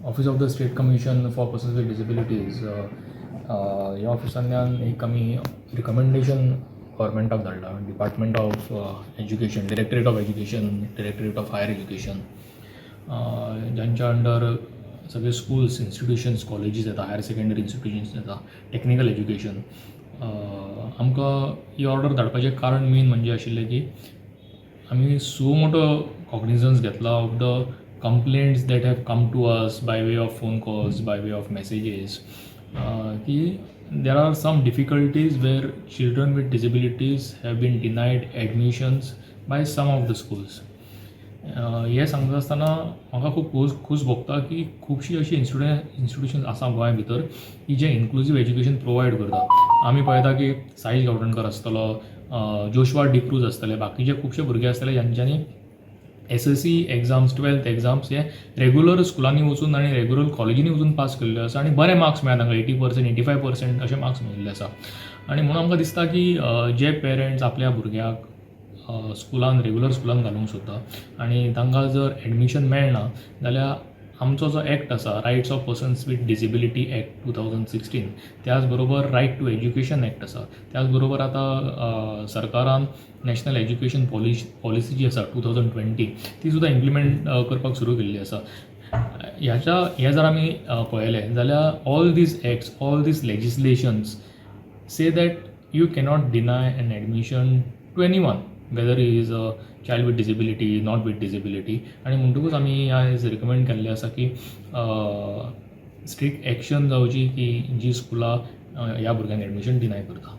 Office of the state commission for persons with disabilities ह्या ऑफिसांतल्यान एक आमी रिकमेंडेशन गव्हर्मेंटाक धाडला. Department of education, directorate of education, directorate of higher education, जांच्या अंडर सगळे स्कूल्स, इन्स्टिट्यूशन्स, कॉलेजीस येता, हायर सेकंडरी इन्स्टिट्यूशन्स येता, टेक्निकल एज्युकेशन. आमकां ही ऑर्डर धाडपाचें कारण मेन म्हणजे आशिल्लें की आमी सो मोठो कॉग्निझन्स घेतला of the complaints that have come to us by way of phone calls, by way of messages, की there are some difficulties where children with disabilities have been denied admissions by some of the schools. हें सांगता आसतना म्हाका खूब खूश भोगता की खुबशीं अशीं इन्स्टिट्यूशन्स आसा गोंया भितर की जे इन्क्लुसीव एज्युकेशन प्रोवायड करता. आमी पळयता की साहिल गावडणकर आसतलो, जोशवा डिक्रूज आसतले, बाकीचे खुबशे भुरगे आसतले ज्यांच्यांनी SSC एग्जाम्स, 12th एग्जाम्स हे रेग्युलर स्कुलांनी वचून आनी रेग्युलर कॉलेजींनी वचून पास केल्ले आसा आनी बरे मार्क्स मेळ्ळा तांकां 80%, 85% अशे मार्क्स मेळिल्ले आसा. आनी म्हणून आमकां दिसता की जे पेरंट्स आपल्या भुरग्याक स्कुलान, रेग्युलर स्कुलान घालूंक सोदता आनी तांकां जर एडमिशन मेळना जाल्यार आमचो जो एक्ट आसा, rights of persons with disability act 2016, त्याच बरोबर रायट टू एज्युकेशन एक्ट आसा, त्याच बरोबर आतां सरकारान नॅशनल एज्युकेशन पॉलिसी जी आसा 2020 ती सुद्दां इम्प्लिमेंट करपाक सुरू केल्ली आसा. हें जर आमी पळयलें जाल्यार all these acts, all these legislations say that you cannot deny an admission to anyone, whether he is a child with disability, not with disability. आनी म्हणटकूच आमी आयज रिकमेंड केल्लें आसा की स्ट्रिक्ट एक्शन जावची की जी स्कुलां ह्या भुरग्यांक एडमिशन डिनाय करता.